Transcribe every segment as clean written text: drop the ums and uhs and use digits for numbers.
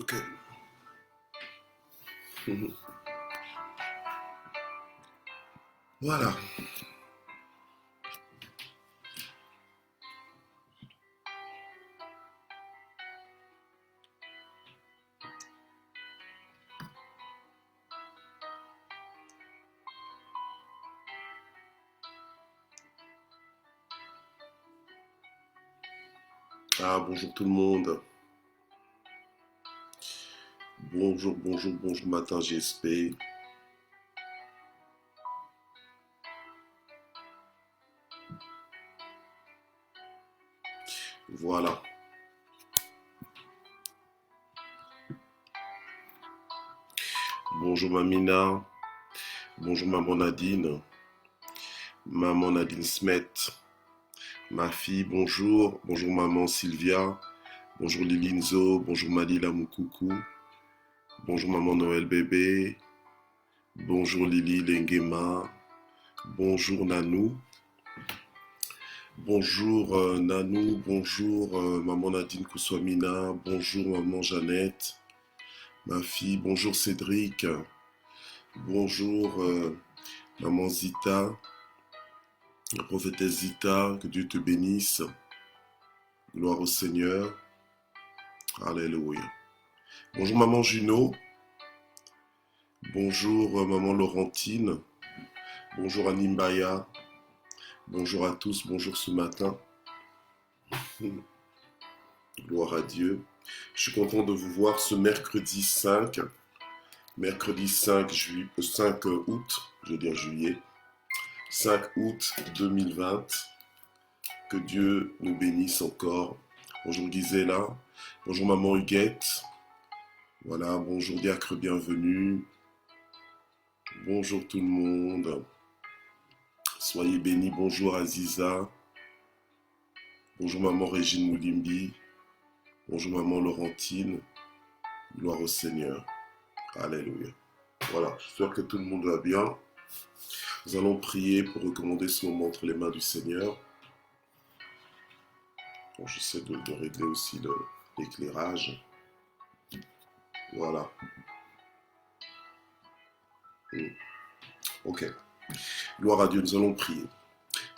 Ok. Mhm. Voilà. Ah, bonjour tout le monde. Bonjour, bonjour, bonjour matin GSP. Voilà. Bonjour Mamina. Bonjour maman Nadine. Maman Nadine Smet. Ma fille, bonjour. Bonjour maman Sylvia. Bonjour Lilinzo. Bonjour Malila Moukoukou. Bonjour maman Noël bébé. Bonjour Lily Lengema. Bonjour Nanou. Bonjour Nanou. Bonjour maman Nadine Kouswamina. Bonjour maman Jeannette. Ma fille, bonjour Cédric, bonjour maman Zita, la prophétesse Zita, que Dieu te bénisse, gloire au Seigneur, alléluia. Bonjour maman Juno, bonjour maman Laurentine, bonjour Animbaya, bonjour à tous, bonjour ce matin, gloire à Dieu. Je suis content de vous voir ce mercredi 5 août, je veux dire juillet, 5 août 2020. Que Dieu nous bénisse encore. Bonjour Gisela. Bonjour maman Huguette. Voilà, bonjour Diacre, bienvenue. Bonjour tout le monde. Soyez bénis. Bonjour Aziza. Bonjour maman Régine Moulimbi. Bonjour maman Laurentine. Gloire au Seigneur. Alléluia. Voilà, j'espère que tout le monde va bien. Nous allons prier pour recommander ce moment entre les mains du Seigneur. Bon, j'essaie de régler aussi l'éclairage. Voilà. Ok. Gloire à Dieu, nous allons prier.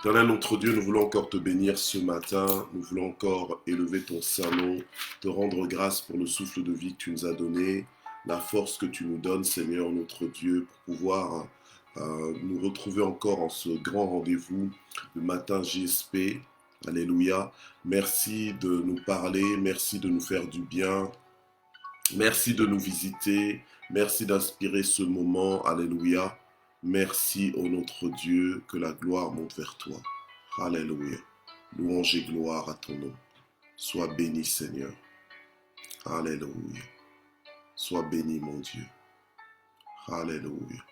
Éternel notre Dieu, nous voulons encore te bénir ce matin, nous voulons encore élever ton Saint-Nom, te rendre grâce pour le souffle de vie que tu nous as donné, la force que tu nous donnes, Seigneur notre Dieu, pour pouvoir nous retrouver encore en ce grand rendez-vous, le matin JSP. Alléluia. Merci de nous parler, merci de nous faire du bien, merci de nous visiter, merci d'inspirer ce moment. Alléluia. Merci, ô notre Dieu, que la gloire monte vers toi. Alléluia. Louange et gloire à ton nom. Sois béni, Seigneur. Alléluia. Sois béni, mon Dieu. Alléluia.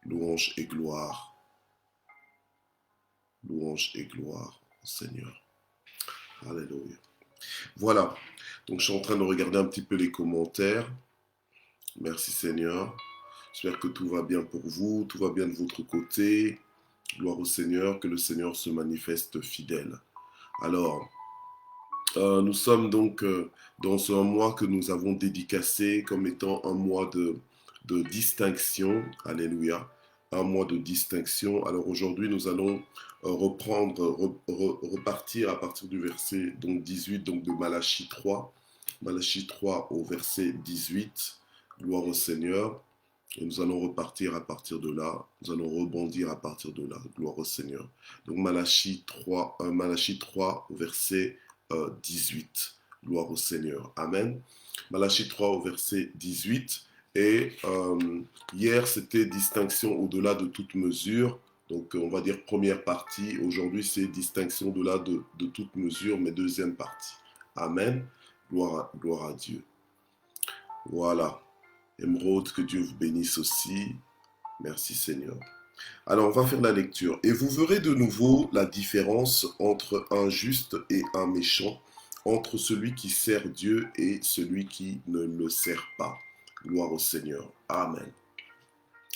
Louange et gloire. Louange et gloire au Seigneur. Alléluia. Voilà. Donc, je suis en train de regarder un petit peu les commentaires. Merci, Seigneur. J'espère que tout va bien pour vous, tout va bien de votre côté. Gloire au Seigneur, que le Seigneur se manifeste fidèle. Alors, nous sommes donc dans un mois que nous avons dédicacé comme étant un mois de distinction. Alléluia. Un mois de distinction. Alors aujourd'hui, nous allons repartir à partir du verset donc 18 donc de Malachie 3. Malachie 3 au verset 18. Gloire au Seigneur. Et nous allons repartir à partir de là. Nous allons rebondir à partir de là. Gloire au Seigneur. Donc Malachie 3 au verset 18. Gloire au Seigneur. Amen. Malachie 3 au verset 18. Et hier, c'était distinction au-delà de toute mesure. Donc, on va dire première partie. Aujourd'hui, c'est distinction au-delà de toute mesure, mais deuxième partie. Amen. Gloire à Dieu. Voilà. Émeraude, que Dieu vous bénisse aussi. Merci Seigneur. Alors, on va faire la lecture. Et vous verrez de nouveau la différence entre un juste et un méchant, entre celui qui sert Dieu et celui qui ne le sert pas. Gloire au Seigneur. Amen.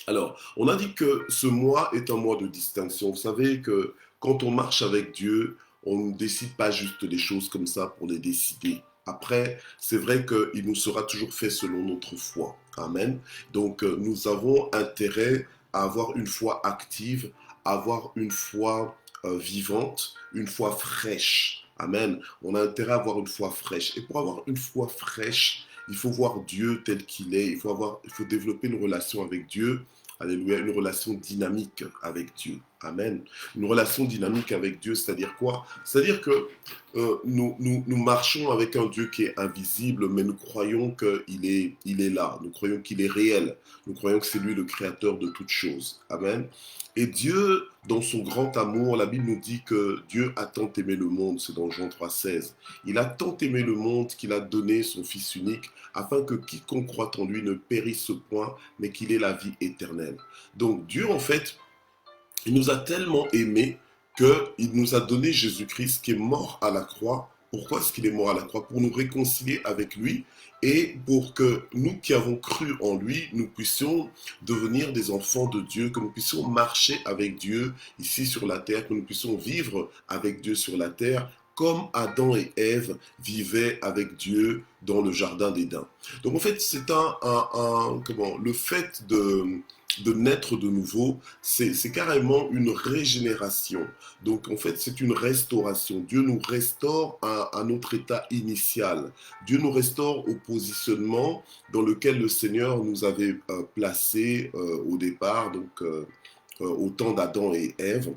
Alors, on a dit que ce mois est un mois de distinction. Vous savez que quand on marche avec Dieu, on ne décide pas juste des choses comme ça pour les décider. Après, c'est vrai qu'il nous sera toujours fait selon notre foi. Amen. Donc, nous avons intérêt à avoir une foi active, à avoir une foi vivante, une foi fraîche. Amen. On a intérêt à avoir une foi fraîche. Et pour avoir une foi fraîche, il faut voir Dieu tel qu'il est. Il faut développer une relation avec Dieu. Alléluia, une relation dynamique avec Dieu. Amen. Une relation dynamique avec Dieu, c'est-à-dire quoi? C'est-à-dire que nous marchons avec un Dieu qui est invisible, mais nous croyons il est là. Nous croyons qu'il est réel. Nous croyons que c'est lui le créateur de toutes choses. Amen. Et Dieu, dans son grand amour, la Bible nous dit que Dieu a tant aimé le monde, c'est dans Jean 3,16. Il a tant aimé le monde qu'il a donné son Fils unique, afin que quiconque croit en lui ne périsse point, mais qu'il ait la vie éternelle. Donc Dieu, en fait, il nous a tellement aimés qu'il nous a donné Jésus-Christ qui est mort à la croix. Pourquoi est-ce qu'il est mort à la croix? Pour nous réconcilier avec lui et pour que nous qui avons cru en lui, nous puissions devenir des enfants de Dieu, que nous puissions marcher avec Dieu ici sur la terre, que nous puissions vivre avec Dieu sur la terre, comme Adam et Ève vivaient avec Dieu dans le jardin d'Éden. Donc en fait, c'est le fait de naître de nouveau, c'est carrément une régénération. Donc en fait, c'est une restauration. Dieu nous restaure à notre état initial. Dieu nous restaure au positionnement dans lequel le Seigneur nous avait placé au départ, donc au temps d'Adam et Ève.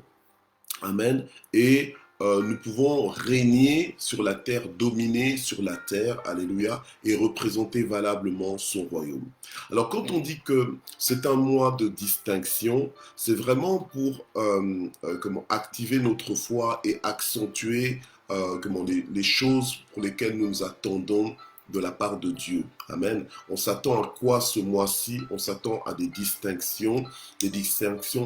Amen. Et nous pouvons régner sur la terre, dominer sur la terre, alléluia, et représenter valablement son royaume. Alors quand on dit que c'est un mois de distinction, c'est vraiment pour activer notre foi et accentuer les choses pour lesquelles nous nous attendons de la part de Dieu. Amen. On s'attend à quoi ce mois-ci? On s'attend à des distinctions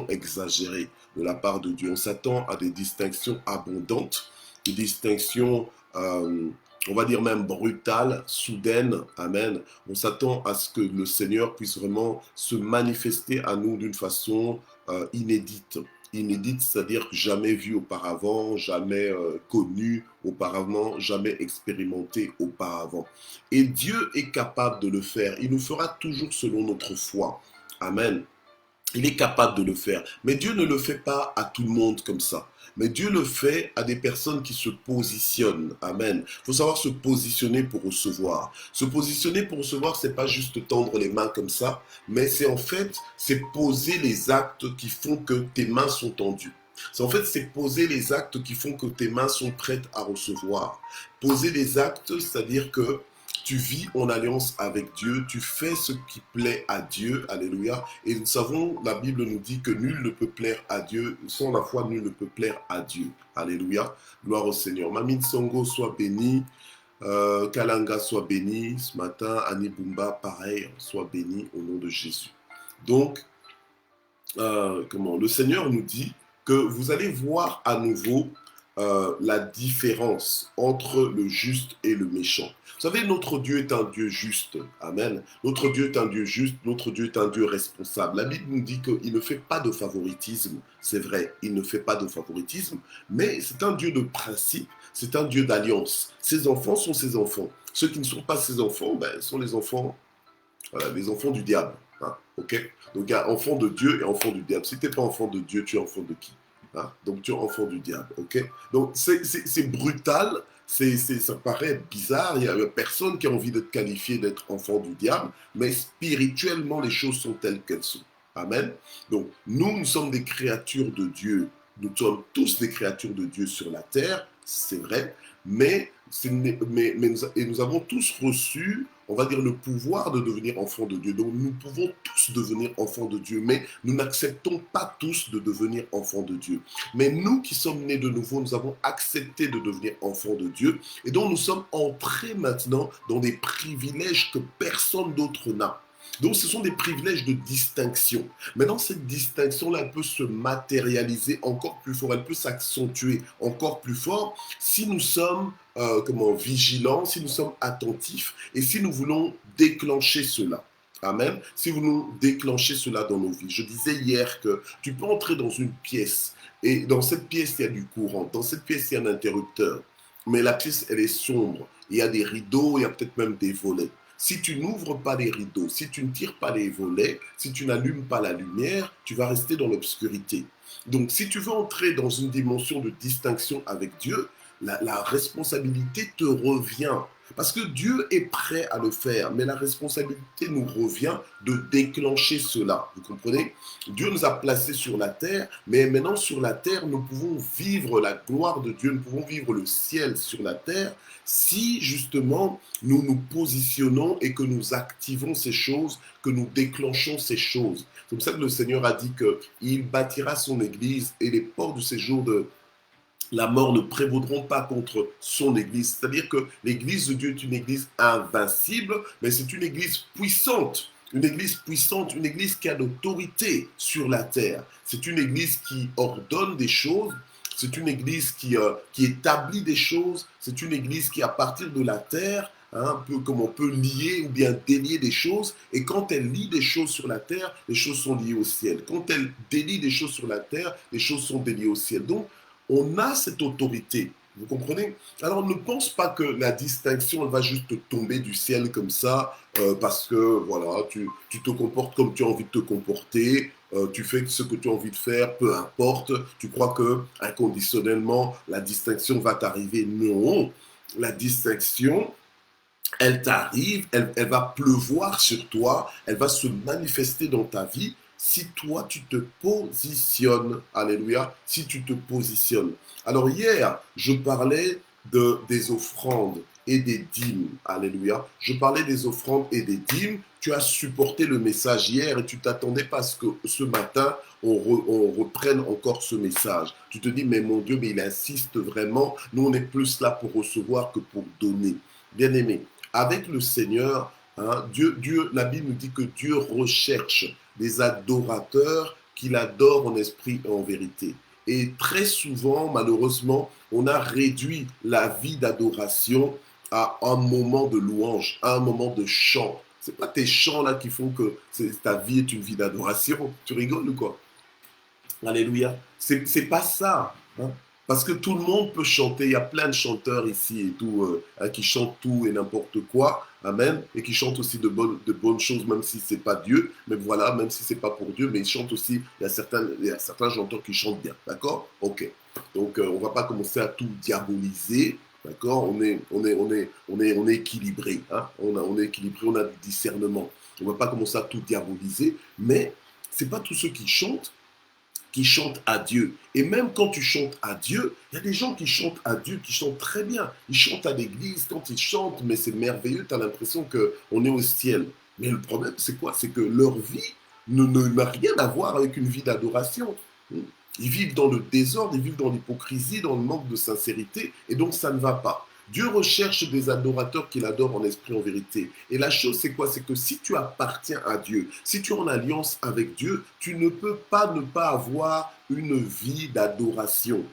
exagérées de la part de Dieu. On s'attend à des distinctions abondantes, des distinctions, on va dire même brutales, soudaines. Amen. On s'attend à ce que le Seigneur puisse vraiment se manifester à nous d'une façon inédite. Inédite, c'est-à-dire jamais vue auparavant, jamais connue auparavant, jamais expérimentée auparavant. Et Dieu est capable de le faire. Il nous fera toujours selon notre foi. Amen. Il est capable de le faire. Mais Dieu ne le fait pas à tout le monde comme ça. Mais Dieu le fait à des personnes qui se positionnent. Amen. Il faut savoir se positionner pour recevoir. Se positionner pour recevoir, c'est pas juste tendre les mains comme ça, mais c'est poser les actes qui font que tes mains sont tendues. C'est poser les actes qui font que tes mains sont prêtes à recevoir. Poser les actes, c'est-à-dire que tu vis en alliance avec Dieu, tu fais ce qui plaît à Dieu, alléluia. Et nous savons, la Bible nous dit que nul ne peut plaire à Dieu, sans la foi, nul ne peut plaire à Dieu, alléluia. Gloire au Seigneur. Mamine Songo soit bénie, Kalanga soit bénie, ce matin, Annie Bumba, pareil, soit bénie au nom de Jésus. Donc, le Seigneur nous dit que vous allez voir à nouveau la différence entre le juste et le méchant. Vous savez, notre Dieu est un Dieu juste. Amen. Notre Dieu est un Dieu juste, notre Dieu est un Dieu responsable. La Bible nous dit qu'il ne fait pas de favoritisme. C'est vrai, il ne fait pas de favoritisme, mais c'est un Dieu de principe, c'est un Dieu d'alliance. Ses enfants sont ses enfants. Ceux qui ne sont pas ses enfants, sont les enfants du diable. Hein, ok? Donc il y a enfant de Dieu et enfant du diable. Si tu n'es pas enfant de Dieu, tu es enfant de qui? Hein? Donc tu es enfant du diable. Ok? Donc c'est brutal, ça paraît bizarre. Il n'y a personne qui a envie d'être qualifié d'être enfant du diable, mais spirituellement les choses sont telles qu'elles sont. Amen. Donc nous sommes des créatures de Dieu. Nous sommes tous des créatures de Dieu sur la terre, c'est vrai, mais nous avons tous reçu, on va dire, le pouvoir de devenir enfants de Dieu. Donc nous pouvons tous devenir enfants de Dieu, mais nous n'acceptons pas tous de devenir enfants de Dieu. Mais nous qui sommes nés de nouveau, nous avons accepté de devenir enfants de Dieu, et donc nous sommes entrés maintenant dans des privilèges que personne d'autre n'a. Donc ce sont des privilèges de distinction. Maintenant, cette distinction-là, elle peut se matérialiser encore plus fort, elle peut s'accentuer encore plus fort si nous sommes vigilants, si nous sommes attentifs et si nous voulons déclencher cela. Amen. Si vous nous déclenchez cela dans nos vies. Je disais hier que tu peux entrer dans une pièce et dans cette pièce, il y a du courant. Dans cette pièce, il y a un interrupteur. mais la pièce, elle est sombre. Il y a des rideaux, il y a peut-être même des volets. Si tu n'ouvres pas les rideaux, si tu ne tires pas les volets, si tu n'allumes pas la lumière, tu vas rester dans l'obscurité. Donc, si tu veux entrer dans une dimension de distinction avec Dieu, la responsabilité te revient. Parce que Dieu est prêt à le faire, mais la responsabilité nous revient de déclencher cela. Vous comprenez? Dieu nous a placés sur la terre, mais maintenant sur la terre, nous pouvons vivre la gloire de Dieu, nous pouvons vivre le ciel sur la terre si justement nous nous positionnons et que nous activons ces choses, que nous déclenchons ces choses. C'est comme ça que le Seigneur a dit qu'il bâtira son église et les portes de séjour de la mort ne prévaudront pas contre son église. C'est-à-dire que l'église de Dieu est une église invincible, mais c'est une église puissante. Une église puissante, une église qui a l'autorité sur la terre. C'est une église qui ordonne des choses, c'est une église qui établit des choses, c'est une église qui, à partir de la terre, un peu comme on peut lier ou bien délier des choses, et quand elle lie des choses sur la terre, les choses sont liées au ciel. Quand elle délie des choses sur la terre, les choses sont déliées au ciel. Donc, on a cette autorité. Vous comprenez? Alors ne pense pas que la distinction elle va juste tomber du ciel comme ça parce que voilà, tu te comportes comme tu as envie de te comporter, tu fais ce que tu as envie de faire, peu importe. Tu crois que inconditionnellement la distinction va t'arriver? Non, la distinction, elle t'arrive, elle va pleuvoir sur toi, elle va se manifester dans ta vie si toi tu te positionnes. Alléluia, si tu te positionnes. Alors hier, je parlais des offrandes et des dîmes. Alléluia. Je parlais des offrandes et des dîmes. Tu as supporté le message hier et tu t'attendais pas à ce que ce matin, on reprenne encore ce message. Tu te dis, mais mon Dieu, mais il insiste vraiment. Nous, on est plus là pour recevoir que pour donner. Bien aimé, avec le Seigneur, hein, la Bible nous dit que Dieu recherche des adorateurs qui l'adorent en esprit et en vérité. Et très souvent, malheureusement, on a réduit la vie d'adoration à un moment de louange, à un moment de chant. Ce n'est pas tes chants là qui font que ta vie est une vie d'adoration. Tu rigoles ou quoi? Alléluia. C'est pas ça. Hein. Parce que tout le monde peut chanter. Il y a plein de chanteurs ici et tout, hein, qui chantent tout et n'importe quoi. Amen. Et qui chantent aussi de bonnes choses, même si c'est pas Dieu. Mais voilà, même si c'est pas pour Dieu, mais ils chantent aussi. Il y a certains chanteurs qui chantent bien. D'accord? Ok. Donc, on va pas commencer à tout diaboliser. D'accord? On est équilibré. Hein? On est équilibré, on a du discernement. On va pas commencer à tout diaboliser. Mais c'est pas tous ceux qui chantent à Dieu. Et même quand tu chantes à Dieu, il y a des gens qui chantent à Dieu, qui chantent très bien. Ils chantent à l'église, quand ils chantent, mais c'est merveilleux, tu as l'impression qu'on est au ciel. Mais le problème, c'est quoi? C'est que leur vie n'a rien à voir avec une vie d'adoration. Ils vivent dans le désordre, ils vivent dans l'hypocrisie, dans le manque de sincérité, et donc ça ne va pas. Dieu recherche des adorateurs qui l'adorent en esprit, en vérité. Et la chose, c'est quoi? C'est que si tu appartiens à Dieu, si tu es en alliance avec Dieu, tu ne peux pas ne pas avoir une vie d'adoration.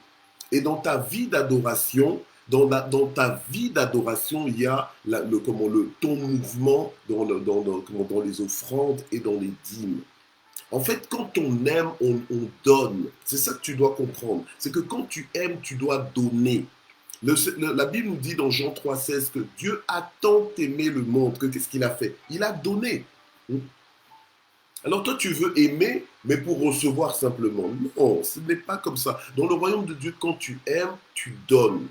Et dans ta vie d'adoration, dans ta vie d'adoration, il y a ton mouvement dans les offrandes et dans les dîmes. En fait, quand on aime, on donne. C'est ça que tu dois comprendre. C'est que quand tu aimes, tu dois donner. La Bible nous dit dans Jean 3,16 que Dieu a tant aimé le monde que qu'est-ce qu'il a fait? Il a donné. Alors toi, tu veux aimer, mais pour recevoir simplement. Non, ce n'est pas comme ça. Dans le royaume de Dieu, quand tu aimes, tu donnes.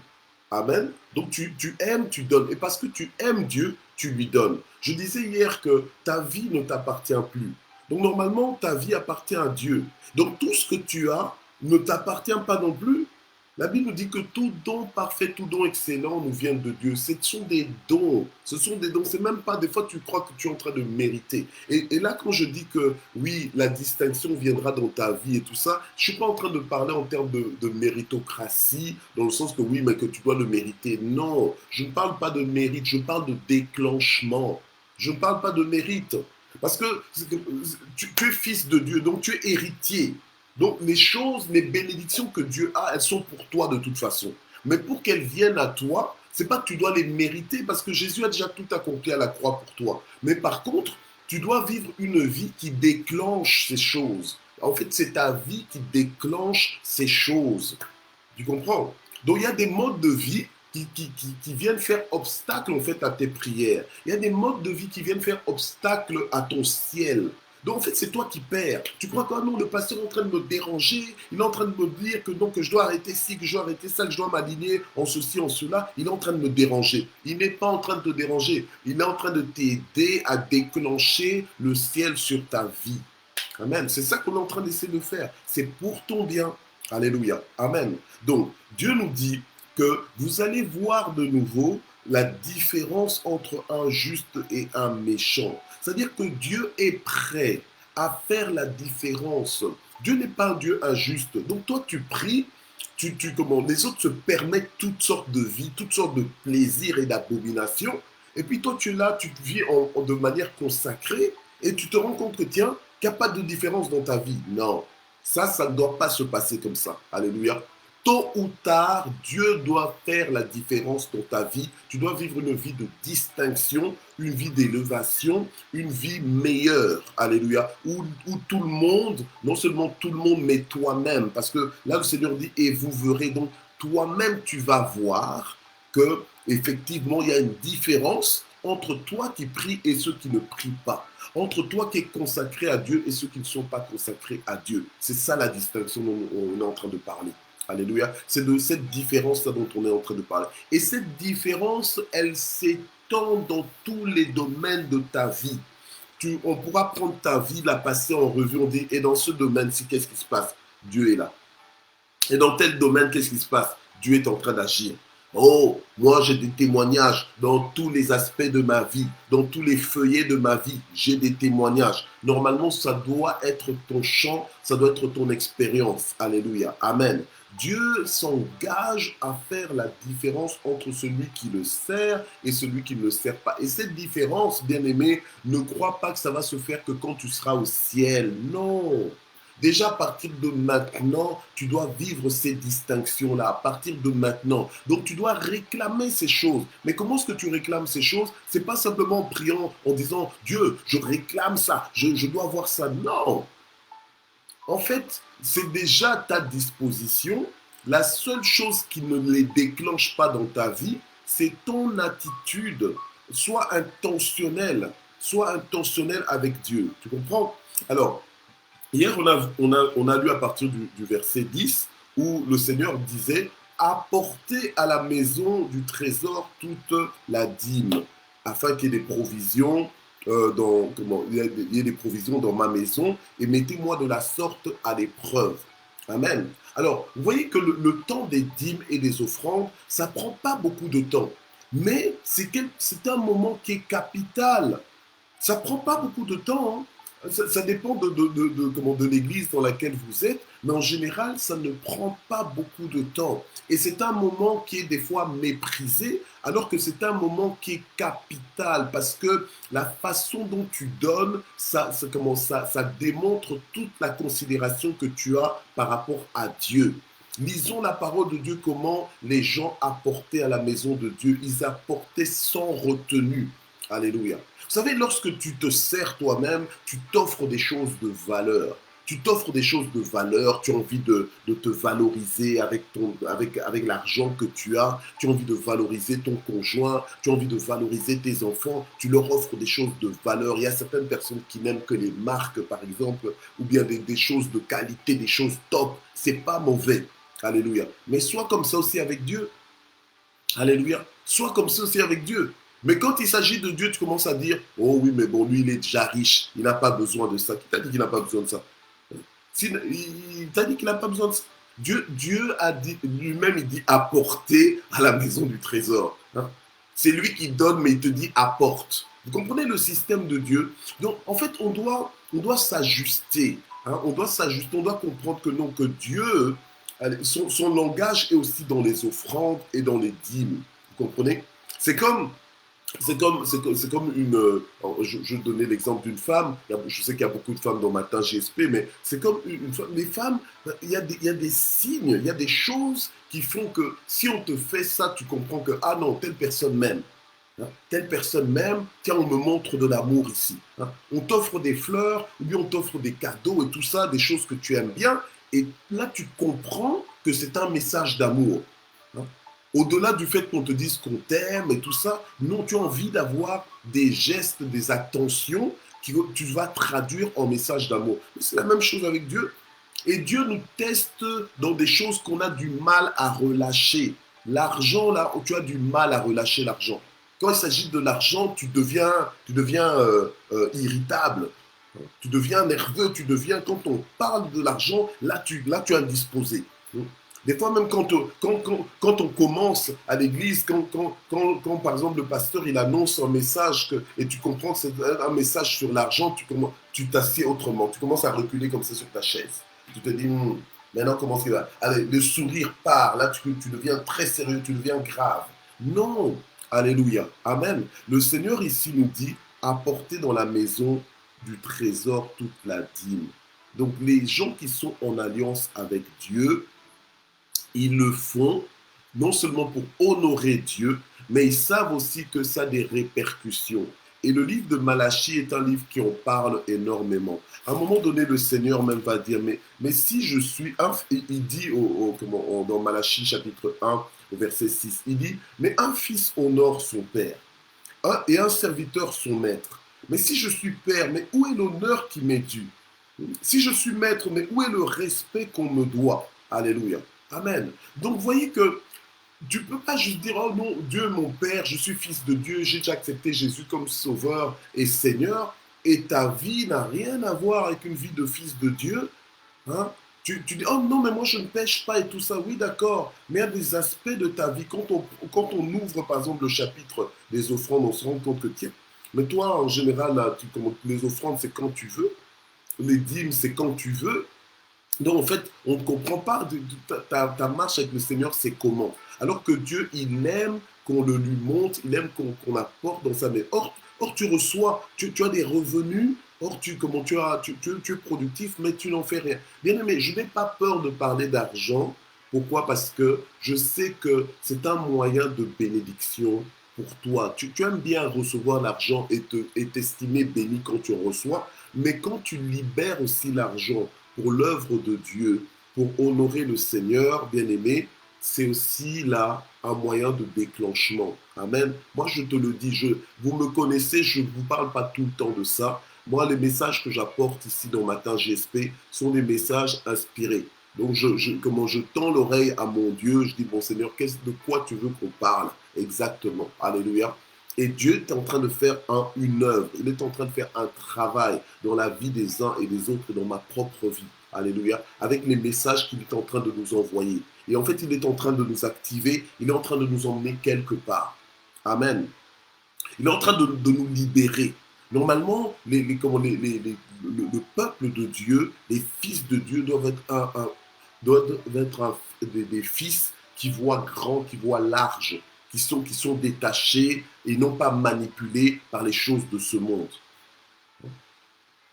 Amen. Donc tu aimes, tu donnes. Et parce que tu aimes Dieu, tu lui donnes. Je disais hier que ta vie ne t'appartient plus. Donc normalement, ta vie appartient à Dieu. Donc tout ce que tu as ne t'appartient pas non plus. La Bible nous dit que tout don parfait, tout don excellent nous vient de Dieu. Ce sont des dons. Ce sont des dons. C'est même pas, des fois, tu crois que tu es en train de mériter. Et là, quand je dis que oui, la distinction viendra dans ta vie et tout ça, je ne suis pas en train de parler en termes de méritocratie, dans le sens que oui, mais que tu dois le mériter. Non, je ne parle pas de mérite, je parle de déclenchement. Je ne parle pas de mérite. Parce que tu es fils de Dieu, donc tu es héritier. Donc les choses, les bénédictions que Dieu a, elles sont pour toi de toute façon. Mais pour qu'elles viennent à toi, c'est pas que tu dois les mériter parce que Jésus a déjà tout accompli à la croix pour toi. Mais par contre, tu dois vivre une vie qui déclenche ces choses. En fait, c'est ta vie qui déclenche ces choses. Tu comprends? Donc il y a des modes de vie qui viennent faire obstacle en fait à tes prières. Il y a des modes de vie qui viennent faire obstacle à ton ciel. Donc en fait, c'est toi qui perds. Tu crois que non, le pasteur est en train de me déranger, il est en train de me dire que, donc, que je dois arrêter ci, que je dois arrêter ça, que je dois m'aligner en ceci, en cela. Il est en train de me déranger. Il n'est pas en train de te déranger. Il est en train de t'aider à déclencher le ciel sur ta vie. Amen. C'est ça qu'on est en train d'essayer de faire. C'est pour ton bien. Alléluia. Amen. Donc, Dieu nous dit que vous allez voir de nouveau la différence entre un juste et un méchant. C'est-à-dire que Dieu est prêt à faire la différence. Dieu n'est pas un Dieu injuste. Donc toi, tu pries, les autres se permettent toutes sortes de vies, toutes sortes de plaisirs et d'abominations. Et puis toi, tu es là, tu vis de manière consacrée et tu te rends compte que, tiens, qu'il n'y a pas de différence dans ta vie. Non, ça ne doit pas se passer comme ça. Alléluia. Tôt ou tard, Dieu doit faire la différence dans ta vie. Tu dois vivre une vie de distinction, une vie d'élévation, une vie meilleure. Alléluia. Où tout le monde, non seulement tout le monde, mais toi-même. Parce que là, le Seigneur dit, et vous verrez donc, toi-même, tu vas voir que effectivement, il y a une différence entre toi qui pries et ceux qui ne prient pas. Entre toi qui es consacré à Dieu et ceux qui ne sont pas consacrés à Dieu. C'est ça la distinction dont on est en train de parler. Alléluia. C'est de cette différence-là dont on est en train de parler. Et cette différence, elle s'étend dans tous les domaines de ta vie. On pourra prendre ta vie, la passer en revue, on dit, et dans ce domaine-ci, qu'est-ce qui se passe? Dieu est là. Et dans tel domaine, qu'est-ce qui se passe? Dieu est en train d'agir. Oh, moi j'ai des témoignages dans tous les aspects de ma vie, dans tous les feuillets de ma vie, j'ai des témoignages. Normalement, ça doit être ton champ, ça doit être ton expérience. Alléluia. Amen. Dieu s'engage à faire la différence entre celui qui le sert et celui qui ne le sert pas. Et cette différence, bien-aimé, ne crois pas que ça va se faire que quand tu seras au ciel. Non. Déjà, à partir de maintenant, tu dois vivre ces distinctions-là, à partir de maintenant. Donc, tu dois réclamer ces choses. Mais comment est-ce que tu réclames ces choses? C'est pas simplement en priant, en disant, Dieu, je réclame ça, je dois avoir ça. Non. En fait, c'est déjà à ta disposition. La seule chose qui ne les déclenche pas dans ta vie, c'est ton attitude. Sois intentionnel avec Dieu. Tu comprends? Alors, hier, on a lu à partir du verset 10 où le Seigneur disait « Apportez à la maison du trésor toute la dîme, afin qu'il y ait des provisions, il y ait des provisions dans ma maison, et mettez-moi de la sorte à l'épreuve. » Amen. Alors, vous voyez que le temps des dîmes et des offrandes, ça ne prend pas beaucoup de temps. Mais c'est un moment qui est capital. Ça ne prend pas beaucoup de temps, hein. Ça dépend de l'église dans laquelle vous êtes, mais en général, ça ne prend pas beaucoup de temps. Et c'est un moment qui est des fois méprisé, alors que c'est un moment qui est capital, parce que la façon dont tu donnes, ça démontre toute la considération que tu as par rapport à Dieu. Lisons la parole de Dieu, comment les gens apportaient à la maison de Dieu. Ils apportaient sans retenue. Alléluia. Vous savez, lorsque tu te sers toi-même, tu t'offres des choses de valeur. Tu t'offres des choses de valeur, tu as envie de te valoriser avec l'argent que tu as, tu as envie de valoriser ton conjoint, tu as envie de valoriser tes enfants, tu leur offres des choses de valeur. Il y a certaines personnes qui n'aiment que les marques, par exemple, ou bien des choses de qualité, des choses top. C'est pas mauvais. Alléluia. Mais sois comme ça aussi avec Dieu. Alléluia. Sois comme ça aussi avec Dieu. Mais quand il s'agit de Dieu, tu commences à dire, oh oui, mais bon, lui, il est déjà riche, il n'a pas besoin de ça. Qui t'a dit qu'il n'a pas besoin de ça? Il t'a dit qu'il n'a pas besoin de ça. Dieu a dit, lui-même, il dit apporter à la maison du trésor. Hein? C'est lui qui donne, mais il te dit apporte. Vous comprenez le système de Dieu? Donc, en fait, on doit s'ajuster. Hein? On doit s'ajuster, on doit comprendre que non, que Dieu, son langage est aussi dans les offrandes et dans les dîmes. Vous comprenez? C'est comme une. Je donnais l'exemple d'une femme. Je sais qu'il y a beaucoup de femmes dans Matin GSP, mais c'est comme une femme. Les femmes, il y a des signes, il y a des choses qui font que si on te fait ça, tu comprends que, ah non, telle personne m'aime. Hein, telle personne m'aime, tiens, on me montre de l'amour ici. Hein. On t'offre des fleurs, ou bien on t'offre des cadeaux et tout ça, des choses que tu aimes bien. Et là, tu comprends que c'est un message d'amour. Hein. Au-delà du fait qu'on te dise qu'on t'aime et tout ça, non, tu as envie d'avoir des gestes, des attentions que tu vas traduire en message d'amour. C'est la même chose avec Dieu. Et Dieu nous teste dans des choses qu'on a du mal à relâcher. L'argent, là, tu as du mal à relâcher l'argent. Quand il s'agit de l'argent, tu deviens irritable, tu deviens nerveux, quand on parle de l'argent, là, tu es indisposé. Des fois, même quand on commence à l'église, quand, par exemple le pasteur il annonce un message et tu comprends que c'est un message sur l'argent, tu t'assieds autrement, tu commences à reculer comme ça sur ta chaise. Tu te dis, maintenant comment c'est là? Allez, le sourire part, là tu deviens très sérieux, tu deviens grave. Non, alléluia, amen. Le Seigneur ici nous dit, apportez dans la maison du trésor toute la dîme. Donc les gens qui sont en alliance avec Dieu, ils le font non seulement pour honorer Dieu, mais ils savent aussi que ça a des répercussions. Et le livre de Malachie est un livre qui en parle énormément. À un moment donné, le Seigneur même va dire, mais si je suis... il dit dans Malachie chapitre 1, verset 6, il dit, mais un fils honore son père et un serviteur son maître. Mais si je suis père, mais où est l'honneur qui m'est dû? Si je suis maître, mais où est le respect qu'on me doit? Alléluia. Amen. Donc, vous voyez que tu ne peux pas juste dire, oh non, Dieu est mon Père, je suis fils de Dieu, j'ai déjà accepté Jésus comme Sauveur et Seigneur, et ta vie n'a rien à voir avec une vie de fils de Dieu. Hein? Tu dis, oh non, mais moi je ne pêche pas et tout ça. Oui, d'accord, mais il y a des aspects de ta vie. Quand on ouvre, par exemple, le chapitre des offrandes, on se rend compte que, tiens, mais toi, en général, là, les offrandes, c'est quand tu veux. Les dîmes, c'est quand tu veux. Donc, en fait, on ne comprend pas ta marche avec le Seigneur, c'est comment. Alors que Dieu, il aime qu'on le lui montre, il aime qu'on apporte dans sa main. Or, tu reçois, tu as des revenus, or, tu es productif, mais tu n'en fais rien. Bien aimé, je n'ai pas peur de parler d'argent. Pourquoi? Parce que je sais que c'est un moyen de bénédiction pour toi. Tu aimes bien recevoir l'argent et t'estimer béni quand tu reçois, mais quand tu libères aussi l'argent pour l'œuvre de Dieu, pour honorer le Seigneur, bien-aimé, c'est aussi là un moyen de déclenchement. Amen. Moi, je te le dis, vous me connaissez, je ne vous parle pas tout le temps de ça. Moi, les messages que j'apporte ici dans Matin GSP sont des messages inspirés. Donc, comment je tends l'oreille à mon Dieu, je dis, bon Seigneur, de quoi tu veux qu'on parle exactement? Alléluia. Et Dieu est en train de faire une œuvre, il est en train de faire un travail dans la vie des uns et des autres, dans ma propre vie. Alléluia. Avec les messages qu'il est en train de nous envoyer. Et en fait, il est en train de nous activer, il est en train de nous emmener quelque part. Amen. Il est en train de nous libérer. Normalement, le peuple de Dieu, les fils de Dieu doivent être des fils qui voient grand, qui voient large, qui sont détachés et non pas manipulés par les choses de ce monde.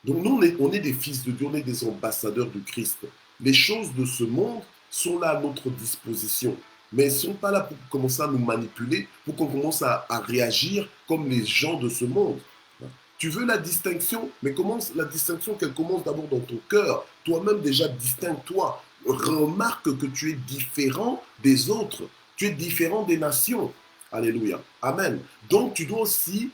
Donc nous, on est des fils de Dieu, on est des ambassadeurs du Christ. Les choses de ce monde sont là à notre disposition, mais elles ne sont pas là pour commencer à nous manipuler, pour qu'on commence à réagir comme les gens de ce monde. Tu veux la distinction, mais la distinction qu'elle commence d'abord dans ton cœur. Toi-même déjà distingue-toi. Remarque que tu es différent des autres. Tu es différent des nations. Alléluia. Amen. Donc tu dois aussi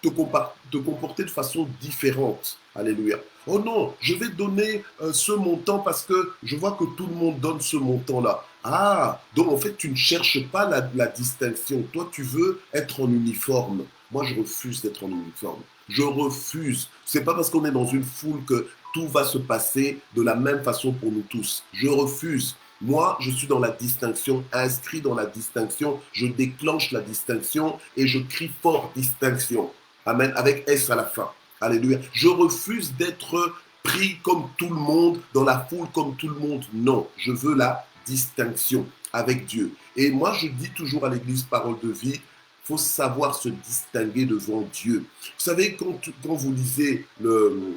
te comporter de façon différente. Alléluia. Oh non, je vais donner ce montant parce que je vois que tout le monde donne ce montant-là. Ah, donc en fait, tu ne cherches pas la distinction. Toi, tu veux être en uniforme. Moi, je refuse d'être en uniforme. Je refuse. C'est pas parce qu'on est dans une foule que tout va se passer de la même façon pour nous tous. Je refuse. Moi, je suis dans la distinction, inscrit dans la distinction. Je déclenche la distinction et je crie fort distinction. Amen. Avec S à la fin. Alléluia. Je refuse d'être pris comme tout le monde, dans la foule comme tout le monde. Non, je veux la distinction avec Dieu. Et moi, je dis toujours à l'église Parole de Vie, il faut savoir se distinguer devant Dieu. Vous savez, quand vous lisez le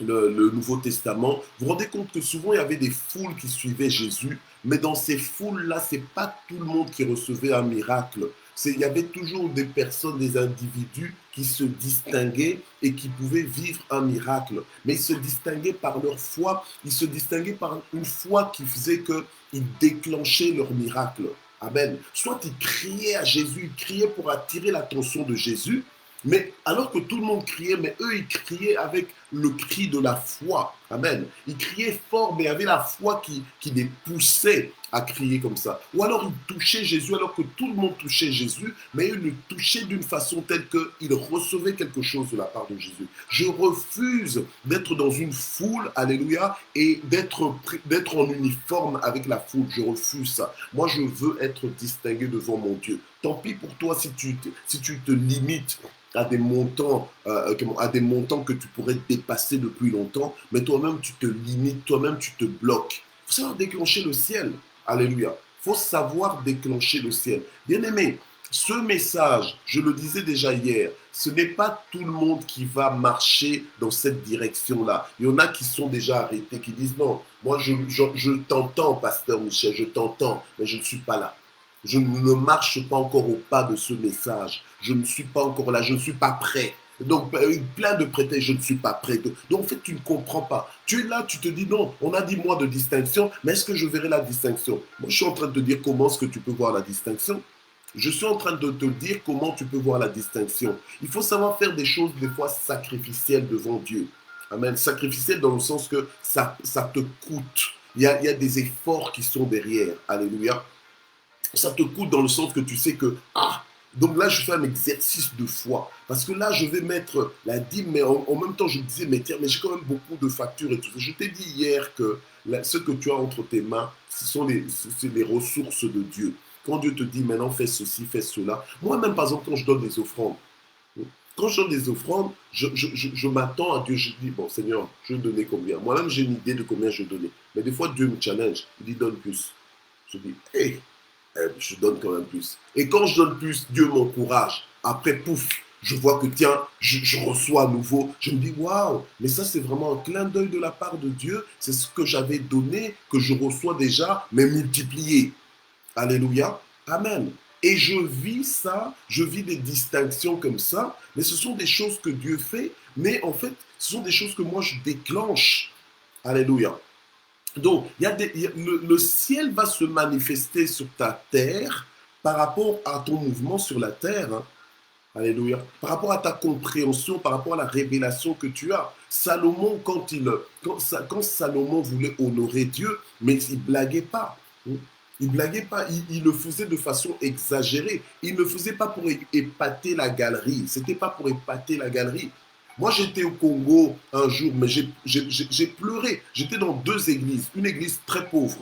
Nouveau Testament, vous vous rendez compte que souvent il y avait des foules qui suivaient Jésus, mais dans ces foules-là, ce n'est pas tout le monde qui recevait un miracle. Il y avait toujours des personnes, des individus qui se distinguaient et qui pouvaient vivre un miracle. Mais ils se distinguaient par leur foi, ils se distinguaient par une foi qui faisait qu'ils déclenchaient leur miracle. Amen. Soit ils criaient à Jésus, ils criaient pour attirer l'attention de Jésus, mais alors que tout le monde criait, mais eux, ils criaient avec le cri de la foi. Amen. Ils criaient fort, mais avaient la foi qui les poussait à crier comme ça. Ou alors ils touchaient Jésus alors que tout le monde touchait Jésus, mais ils le touchaient d'une façon telle qu'ils recevaient quelque chose de la part de Jésus. Je refuse d'être dans une foule, alléluia, et d'être en uniforme avec la foule. Je refuse ça. Moi, je veux être distingué devant mon Dieu. Tant pis pour toi si tu te limites à des montants que tu pourrais dépasser depuis longtemps, mais toi-même tu te limites, toi-même tu te bloques. Il faut savoir déclencher le ciel. Alléluia. Il faut savoir déclencher le ciel. Bien-aimé, ce message, je le disais déjà hier, ce n'est pas tout le monde qui va marcher dans cette direction-là. Il y en a qui sont déjà arrêtés, qui disent non, moi je t'entends, pasteur Michel, je t'entends, mais je ne suis pas là. Je ne marche pas encore au pas de ce message. Je ne suis pas encore là, je ne suis pas prêt. Donc, plein de prétextes, je ne suis pas prêt. Donc, en fait, tu ne comprends pas. Tu es là, tu te dis non, on a dit moi de distinction, mais est-ce que je verrai la distinction? Moi, je suis en train de te dire comment est-ce que tu peux voir la distinction. Je suis en train de te dire comment tu peux voir la distinction. Il faut savoir faire des choses, des fois, sacrificielles devant Dieu. Amen. Sacrificielles dans le sens que ça te coûte. Il y a des efforts qui sont derrière. Alléluia. Ça te coûte dans le sens que tu sais que, donc là, je fais un exercice de foi. Parce que là, je vais mettre la dîme, mais en même temps, je me disais, mais tiens, mais j'ai quand même beaucoup de factures et tout ça. Je t'ai dit hier que ce que tu as entre tes mains, c'est les ressources de Dieu. Quand Dieu te dit, maintenant, fais ceci, fais cela. Moi-même, par exemple, quand je donne des offrandes, je m'attends à Dieu. Je dis, bon, Seigneur, je vais donner combien? Moi-même, j'ai une idée de combien je vais donner. Mais des fois, Dieu me challenge. Il dit, donne plus. Je dis, hé, je donne quand même plus. Et quand je donne plus, Dieu m'encourage. Après, pouf, je vois que tiens, je reçois à nouveau. Je me dis, waouh, mais ça c'est vraiment un clin d'œil de la part de Dieu. C'est ce que j'avais donné, que je reçois déjà, mais multiplié. Alléluia. Amen. Et je vis ça, je vis des distinctions comme ça, mais ce sont des choses que Dieu fait, mais en fait, ce sont des choses que moi je déclenche. Alléluia. Donc, le ciel va se manifester sur ta terre par rapport à ton mouvement sur la terre. Hein. Alléluia. Par rapport à ta compréhension, par rapport à la révélation que tu as. Salomon, quand Salomon voulait honorer Dieu, mais il ne blaguait pas. Il ne blaguait pas, il le faisait de façon exagérée. Il ne le faisait pas pour épater la galerie. Ce n'était pas pour épater la galerie. Moi, j'étais au Congo un jour, mais j'ai pleuré. J'étais dans deux églises. Une église très pauvre.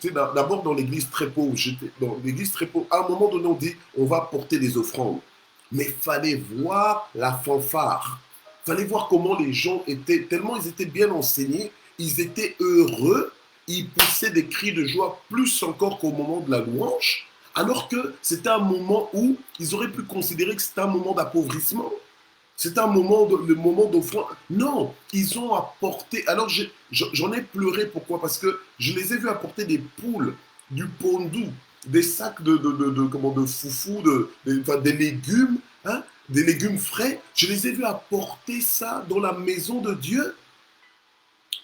J'étais d'abord dans l'église très pauvre. J'étais dans l'église très pauvre. À un moment donné, on dit, on va porter des offrandes. Mais il fallait voir la fanfare. Il fallait voir comment les gens étaient, tellement ils étaient bien enseignés, ils étaient heureux, ils poussaient des cris de joie plus encore qu'au moment de la louange, alors que c'était un moment où ils auraient pu considérer que c'était un moment d'appauvrissement. C'est le moment d'offrande. Non, ils ont apporté. Alors j'en ai pleuré. Pourquoi? Parce que je les ai vus apporter des poules, du pondou, des sacs de foufou, des légumes, hein, des légumes frais. Je les ai vus apporter ça dans la maison de Dieu.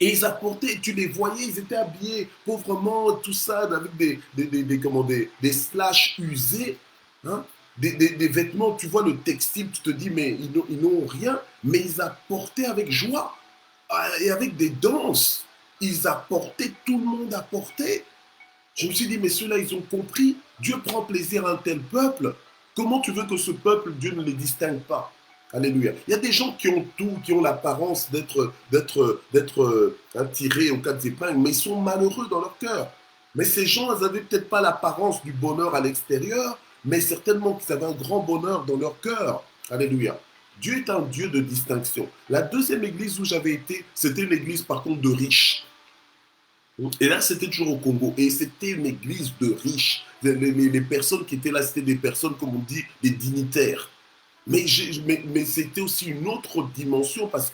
Et ils apportaient, tu les voyais, ils étaient habillés pauvrement, tout ça, avec des slash usés. Hein, des vêtements, tu vois le textile, tu te dis, mais ils n'ont rien, mais ils apportaient avec joie et avec des danses. Ils apportaient, tout le monde apportait. Je me suis dit, mais ceux-là, ils ont compris. Dieu prend plaisir à un tel peuple. Comment tu veux que ce peuple, Dieu ne les distingue pas? Alléluia. Il y a des gens qui ont tout, qui ont l'apparence d'être tirés aux quatre épingles, mais ils sont malheureux dans leur cœur. Mais ces gens, ils n'avaient peut-être pas l'apparence du bonheur à l'extérieur, mais certainement qu'ils avaient un grand bonheur dans leur cœur. Alléluia. Dieu est un Dieu de distinction. La deuxième église où j'avais été, c'était une église par contre de riches. Et là, c'était toujours au Congo. Et c'était une église de riches. Les personnes qui étaient là, c'était des personnes, comme on dit, des dignitaires. Mais c'était aussi une autre dimension parce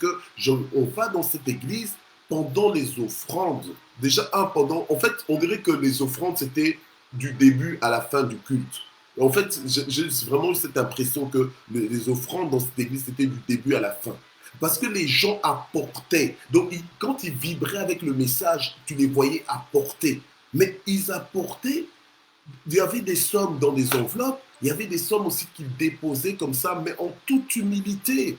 on va dans cette église pendant les offrandes. Déjà, en fait, on dirait que les offrandes, c'était du début à la fin du culte. En fait, j'ai vraiment eu cette impression que les offrandes dans cette église, c'était du début à la fin. Parce que les gens apportaient. Donc, quand ils vibraient avec le message, tu les voyais apporter. Mais ils apportaient il y avait des sommes dans des enveloppes, il y avait des sommes aussi qu'ils déposaient comme ça, mais en toute humilité.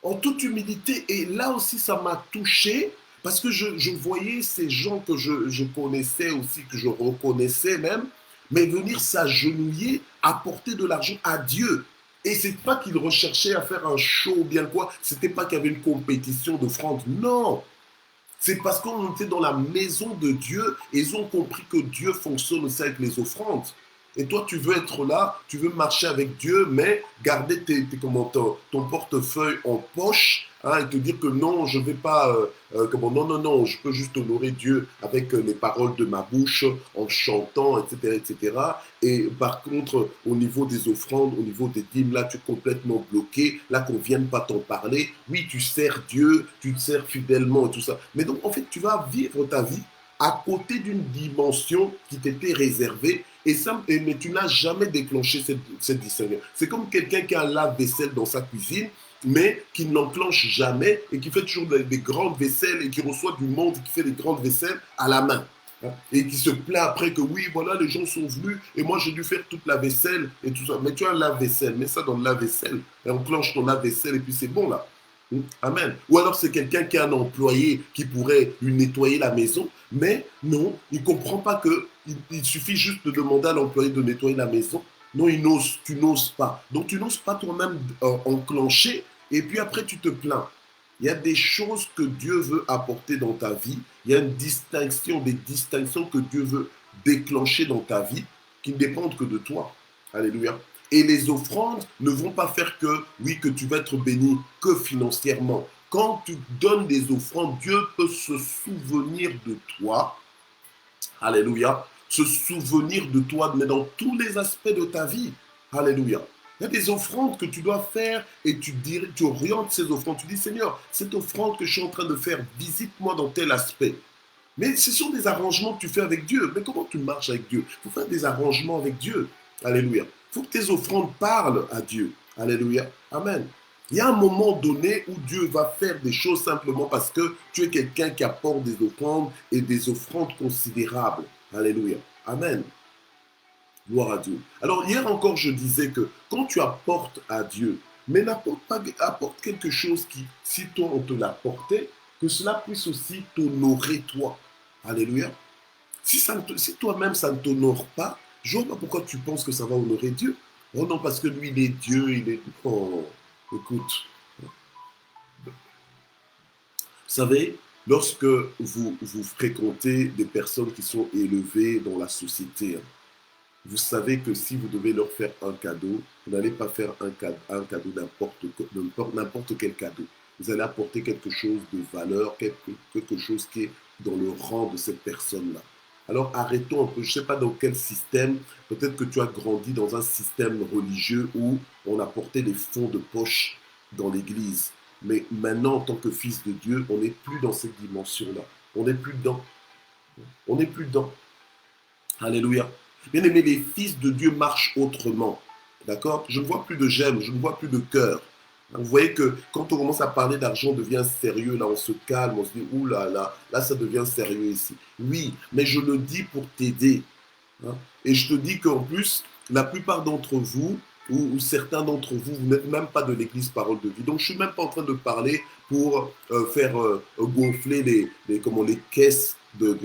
En toute humilité. Et là aussi, ça m'a touché parce que je voyais ces gens que je connaissais aussi, que je reconnaissais même, mais venir s'agenouiller, apporter de l'argent à Dieu. Et c'est pas qu'ils recherchaient à faire un show ou bien quoi, c'était pas qu'il y avait une compétition d'offrandes, non. C'est parce qu'on était dans la maison de Dieu et ils ont compris que Dieu fonctionne aussi avec les offrandes. Et toi, tu veux être là, tu veux marcher avec Dieu, mais garder ton portefeuille en poche, hein, et te dire que non, je ne vais pas, non, non, non, je peux juste honorer Dieu avec les paroles de ma bouche, en chantant, etc., etc. Et par contre, au niveau des offrandes, au niveau des dîmes, là, tu es complètement bloqué, là, qu'on ne vienne pas t'en parler. Oui, tu sers Dieu, tu te sers fidèlement et tout ça. Mais donc, en fait, tu vas vivre ta vie à côté d'une dimension qui t'était réservée et ça, mais tu n'as jamais déclenché cette distinction. C'est comme quelqu'un qui a un lave-vaisselle dans sa cuisine, mais qui n'enclenche jamais et qui fait toujours des grandes vaisselles et qui reçoit du monde qui fait des grandes vaisselles à la main. Et qui se plaint après que oui, voilà, les gens sont venus et moi j'ai dû faire toute la vaisselle et tout ça. Mais tu as un lave-vaisselle, mets ça dans le lave-vaisselle et enclenche ton lave-vaisselle et puis c'est bon là. Amen. Ou alors c'est quelqu'un qui a un employé qui pourrait lui nettoyer la maison, mais non, il ne comprend pas qu'il suffit juste de demander à l'employé de nettoyer la maison. Non, tu n'oses pas. Donc tu n'oses pas toi-même enclencher et puis après tu te plains. Il y a des choses que Dieu veut apporter dans ta vie. Il y a une distinction, des distinctions que Dieu veut déclencher dans ta vie qui ne dépendent que de toi. Alléluia. Et les offrandes ne vont pas faire que, oui, que tu vas être béni que financièrement. Quand tu donnes des offrandes, Dieu peut se souvenir de toi. Alléluia. Se souvenir de toi, mais dans tous les aspects de ta vie. Alléluia. Il y a des offrandes que tu dois faire et tu orientes ces offrandes. Tu dis, Seigneur, cette offrande que je suis en train de faire, visite-moi dans tel aspect. Mais ce sont des arrangements que tu fais avec Dieu. Mais comment tu marches avec Dieu? Il faut faire des arrangements avec Dieu. Alléluia. Il faut que tes offrandes parlent à Dieu. Alléluia. Amen. Il y a un moment donné où Dieu va faire des choses simplement parce que tu es quelqu'un qui apporte des offrandes et des offrandes considérables. Alléluia. Amen. Gloire à Dieu. Alors hier encore, je disais que quand tu apportes à Dieu, mais apporte quelque chose qui, si toi on te l'apportait, que cela puisse aussi t'honorer toi. Alléluia. Si toi-même ça ne t'honore pas, je ne vois pas pourquoi tu penses que ça va honorer Dieu. Oh non, parce que lui, il est Dieu, il est... Oh, écoute. Vous savez, lorsque vous fréquentez des personnes qui sont élevées dans la société, vous savez que si vous devez leur faire un cadeau, vous n'allez pas faire un cadeau n'importe quel cadeau. Vous allez apporter quelque chose de valeur, quelque chose qui est dans le rang de cette personne-là. Alors arrêtons un peu, je ne sais pas dans quel système, peut-être que tu as grandi dans un système religieux où on apportait les fonds de poche dans l'église. Mais maintenant, en tant que fils de Dieu, on n'est plus dans cette dimension-là. On n'est plus dedans. On n'est plus dedans. Alléluia. Bien aimé, les fils de Dieu marchent autrement. D'accord? Je ne vois plus de j'aime, je ne vois plus de cœur. Vous voyez que quand on commence à parler d'argent, on devient sérieux, là on se calme, on se dit, ouh là là, là ça devient sérieux ici. Oui, mais je le dis pour t'aider. Hein? Et je te dis qu'en plus, la plupart d'entre vous, ou certains d'entre vous, vous n'êtes même pas de l'église Parole de Vie. Donc je ne suis même pas en train de parler pour faire gonfler les caisses de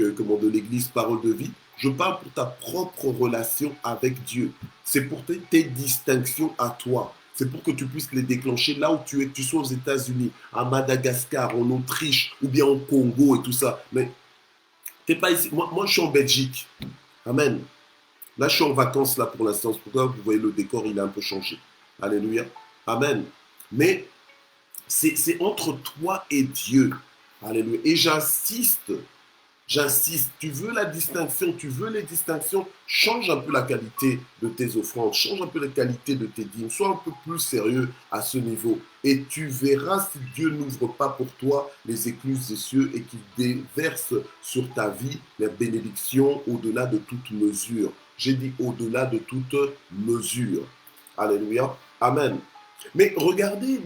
l'église Parole de Vie. Je parle pour ta propre relation avec Dieu. C'est pour tes distinctions à toi. C'est pour que tu puisses les déclencher là où tu es, que tu sois aux États-Unis, à Madagascar, en Autriche, ou bien au Congo et tout ça. Mais tu n'es pas ici. Moi, je suis en Belgique. Amen. Là, je suis en vacances là pour l'instant. C'est pourquoi vous voyez le décor, il a un peu changé. Alléluia. Amen. Mais c'est entre toi et Dieu. Alléluia. Et j'insiste, tu veux la distinction, tu veux les distinctions, change un peu la qualité de tes offrandes, change un peu la qualité de tes dîmes, sois un peu plus sérieux à ce niveau. Et tu verras si Dieu n'ouvre pas pour toi les écluses des cieux et qu'il déverse sur ta vie les bénédictions au-delà de toute mesure. J'ai dit au-delà de toute mesure. Alléluia. Amen. Mais regardez,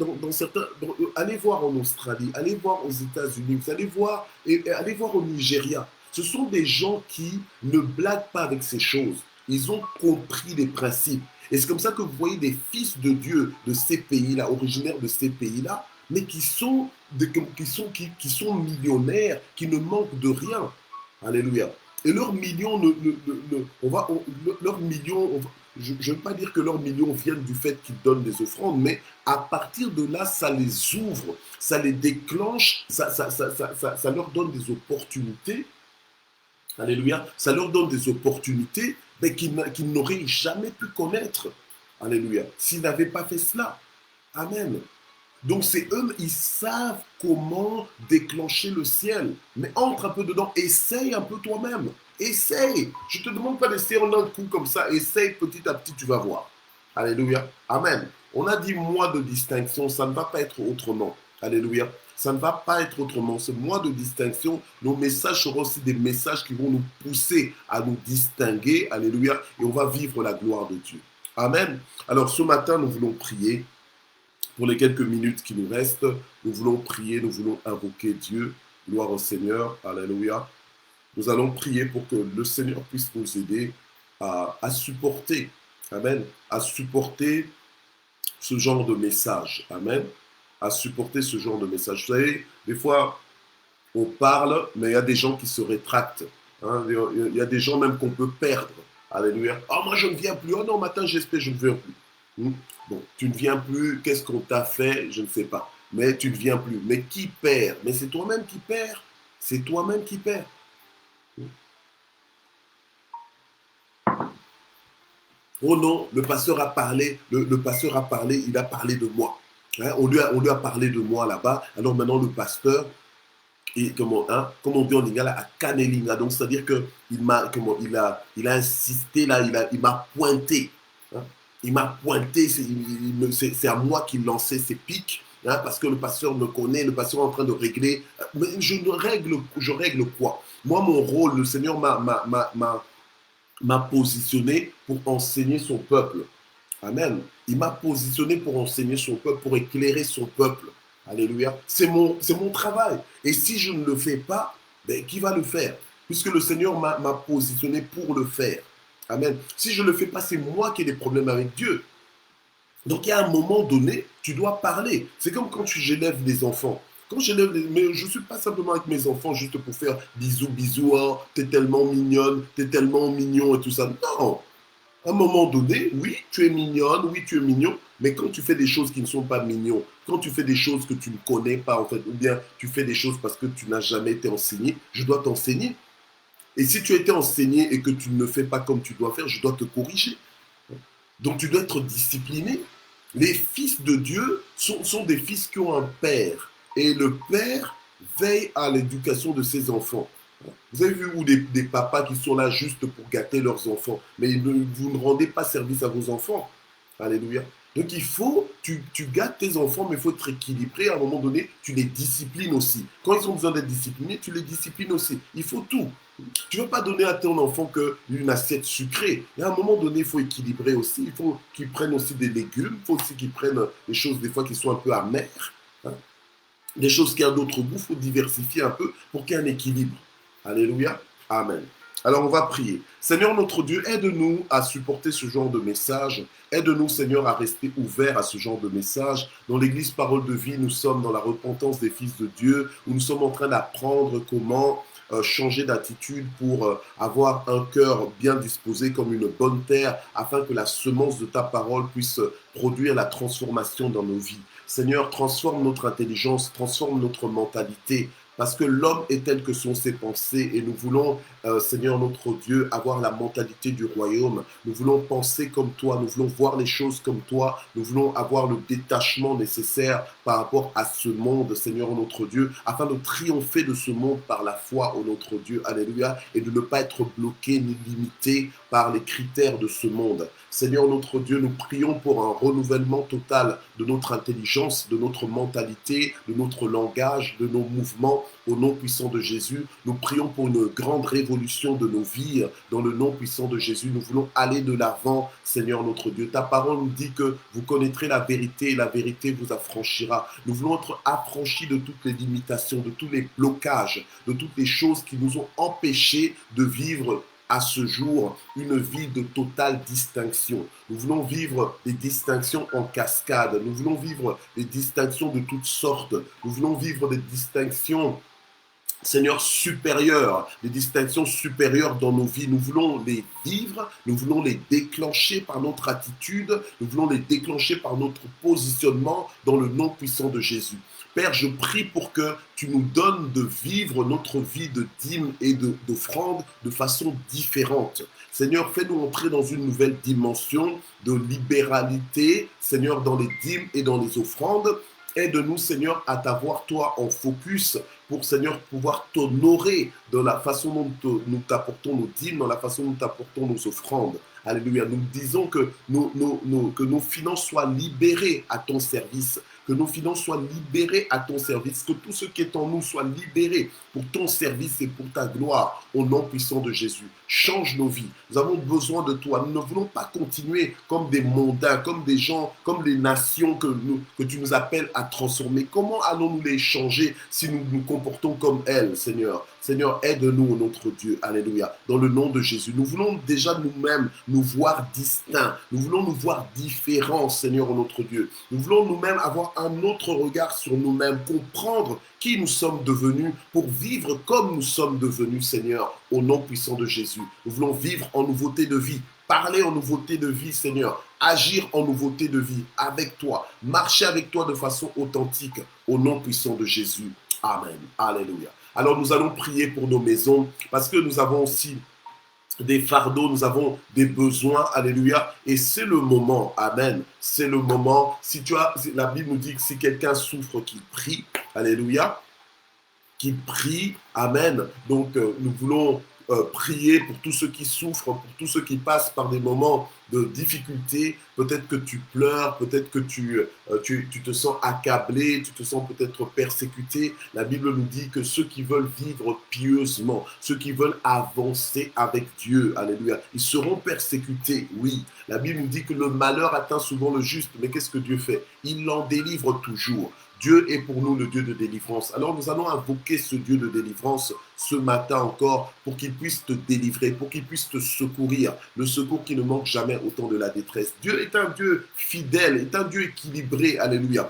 allez voir en Australie, allez voir aux États-Unis, vous allez voir, et allez voir au Nigeria. Ce sont des gens qui ne blaguent pas avec ces choses. Ils ont compris les principes. Et c'est comme ça que vous voyez des fils de Dieu de ces pays-là, originaires de ces pays-là, mais qui sont millionnaires, qui ne manquent de rien. Alléluia. Et leurs millions, leurs millions, je ne veux pas dire que leurs millions viennent du fait qu'ils donnent des offrandes, mais à partir de là, ça les ouvre, ça les déclenche, ça leur donne des opportunités. Alléluia. Ça leur donne des opportunités mais qu'ils n'auraient jamais pu connaître. Alléluia. S'ils n'avaient pas fait cela. Amen. Donc c'est eux, ils savent comment déclencher le ciel. Mais entre un peu dedans, essaye un peu toi-même. Essaye. Je ne te demande pas d'essayer en un coup comme ça. Essaye petit à petit, tu vas voir. Alléluia. Amen. On a dit mois de distinction, ça ne va pas être autrement. Alléluia. Ça ne va pas être autrement. Ce mois de distinction, nos messages seront aussi des messages qui vont nous pousser à nous distinguer. Alléluia. Et on va vivre la gloire de Dieu. Amen. Alors ce matin, nous voulons prier. Pour les quelques minutes qui nous restent, nous voulons prier, nous voulons invoquer Dieu. Gloire au Seigneur. Alléluia. Nous allons prier pour que le Seigneur puisse nous aider à supporter. Amen. À supporter ce genre de message. Amen. À supporter ce genre de message. Vous savez, des fois, on parle, mais il y a des gens qui se rétractent. Hein. Il y a des gens même qu'on peut perdre. Alléluia. Ah, moi, je ne viens plus. Oh non, matin, j'espère, je ne viens plus. Bon, tu ne viens plus, qu'est-ce qu'on t'a fait? Je ne sais pas. Mais tu ne viens plus. Mais qui perd? Mais c'est toi-même qui perds. C'est toi-même qui perds. Oh non, le pasteur a parlé, le pasteur a parlé, il a parlé de moi. Hein, on lui a parlé de moi là-bas. Alors maintenant, le pasteur, comme on dit en lingala, a canelinga. Donc, c'est-à-dire qu'il a insisté là, il m'a pointé. Hein. Il m'a pointé, c'est à moi qu'il lançait ses pics, hein, parce que le pasteur me connaît, le pasteur est en train de régler. Mais je règle quoi? Moi, mon rôle, le Seigneur m'a positionné pour enseigner son peuple. Amen. Il m'a positionné pour enseigner son peuple, pour éclairer son peuple. Alléluia. C'est mon travail. Et si je ne le fais pas, ben, qui va le faire? Puisque le Seigneur m'a positionné pour le faire. Amen. Si je ne le fais pas, c'est moi qui ai des problèmes avec Dieu. Donc, il y a un moment donné, tu dois parler. C'est comme quand j'élève des enfants. Mais je ne suis pas simplement avec mes enfants juste pour faire bisous, bisous, oh, t'es tellement mignonne, t'es tellement mignon et tout ça. Non. À un moment donné, oui, tu es mignonne, oui, tu es mignon, mais quand tu fais des choses qui ne sont pas mignons, quand tu fais des choses que tu ne connais pas, en fait, ou bien tu fais des choses parce que tu n'as jamais été enseigné, je dois t'enseigner. Et si tu as été enseigné et que tu ne fais pas comme tu dois faire, je dois te corriger. Donc tu dois être discipliné. Les fils de Dieu sont des fils qui ont un père. Et le père veille à l'éducation de ses enfants. Vous avez vu où des papas qui sont là juste pour gâter leurs enfants, mais vous ne rendez pas service à vos enfants. Alléluia. Donc il faut, tu gâtes tes enfants, mais il faut être équilibré. À un moment donné, tu les disciplines aussi. Quand ils ont besoin d'être disciplinés, tu les disciplines aussi. Il faut tout. Tu ne veux pas donner à ton enfant qu'une assiette sucrée. Et à un moment donné, il faut équilibrer aussi. Il faut qu'ils prennent aussi des légumes. Il faut aussi qu'ils prennent des choses des fois qui sont un peu amères. Hein. Des choses qui ont d'autres goûts. Il faut diversifier un peu pour qu'il y ait un équilibre. Alléluia. Amen. Alors on va prier. Seigneur notre Dieu, aide-nous à supporter ce genre de message. Aide-nous, Seigneur, à rester ouverts à ce genre de message. Dans l'Église Parole de Vie, nous sommes dans la repentance des fils de Dieu, où nous sommes en train d'apprendre comment changer d'attitude pour avoir un cœur bien disposé comme une bonne terre, afin que la semence de ta parole puisse produire la transformation dans nos vies. Seigneur, transforme notre intelligence, transforme notre mentalité, parce que l'homme est tel que sont ses pensées et nous voulons, Seigneur notre Dieu, avoir la mentalité du royaume. Nous voulons penser comme toi, nous voulons voir les choses comme toi, nous voulons avoir le détachement nécessaire par rapport à ce monde, Seigneur notre Dieu, afin de triompher de ce monde par la foi, ô notre Dieu, alléluia, et de ne pas être bloqué ni limité par les critères de ce monde. Seigneur notre Dieu, nous prions pour un renouvellement total de notre intelligence, de notre mentalité, de notre langage, de nos mouvements, au nom puissant de Jésus. Nous prions pour une grande révolution de nos vies, dans le nom puissant de Jésus. Nous voulons aller de l'avant, Seigneur notre Dieu. Ta parole nous dit que vous connaîtrez la vérité et la vérité vous affranchira. Nous voulons être affranchis de toutes les limitations, de tous les blocages, de toutes les choses qui nous ont empêchés de vivre à ce jour une vie de totale distinction. Nous voulons vivre des distinctions en cascade. Nous voulons vivre des distinctions de toutes sortes. Nous voulons vivre des distinctions, Seigneur, supérieures, des distinctions supérieures dans nos vies. Nous voulons les vivre, nous voulons les déclencher par notre attitude, nous voulons les déclencher par notre positionnement dans le nom puissant de Jésus. Père, je prie pour que tu nous donnes de vivre notre vie de dîme et d'offrande de façon différente. Seigneur, fais-nous entrer dans une nouvelle dimension de libéralité, Seigneur, dans les dîmes et dans les offrandes. Aide-nous, Seigneur, à t'avoir, toi, en focus pour, Seigneur, pouvoir t'honorer dans la façon dont nous t'apportons nos dîmes, dans la façon dont nous t'apportons nos offrandes. Alléluia. Nous disons que nos finances soient libérées à ton service, que nos finances soient libérées à ton service, que tout ce qui est en nous soit libéré pour ton service et pour ta gloire, au nom puissant de Jésus. Change nos vies. Nous avons besoin de toi. Nous ne voulons pas continuer comme des mondains, comme des gens, comme les nations que tu nous appelles à transformer. Comment allons-nous les changer si nous nous comportons comme elles, Seigneur? Seigneur, aide-nous, notre Dieu. Alléluia. Dans le nom de Jésus. Nous voulons déjà nous-mêmes nous voir distincts. Nous voulons nous voir différents, Seigneur, notre Dieu. Nous voulons nous-mêmes avoir un autre regard sur nous-mêmes, comprendre qui nous sommes devenus pour vivre comme nous sommes devenus, Seigneur, au nom puissant de Jésus. Nous voulons vivre en nouveauté de vie, parler en nouveauté de vie, Seigneur, agir en nouveauté de vie avec toi, marcher avec toi de façon authentique, au nom puissant de Jésus. Amen. Alléluia. Alors nous allons prier pour nos maisons parce que nous avons aussi des fardeaux, nous avons des besoins, alléluia, et c'est le moment, amen, c'est le moment, la Bible nous dit que si quelqu'un souffre, qu'il prie, alléluia, qu'il prie, amen, donc nous voulons prier pour tous ceux qui souffrent, pour tous ceux qui passent par des moments de difficulté. Peut-être que tu pleures, peut-être que tu te sens accablé, tu te sens peut-être persécuté. La Bible nous dit que ceux qui veulent vivre pieusement, ceux qui veulent avancer avec Dieu, alléluia, ils seront persécutés, oui. La Bible nous dit que le malheur atteint souvent le juste, mais qu'est-ce que Dieu fait? Il l'en délivre toujours. Dieu est pour nous le Dieu de délivrance. Alors nous allons invoquer ce Dieu de délivrance ce matin encore pour qu'il puisse te délivrer, pour qu'il puisse te secourir. Le secours qui ne manque jamais au temps de la détresse. Dieu est un Dieu fidèle, est un Dieu équilibré. Alléluia.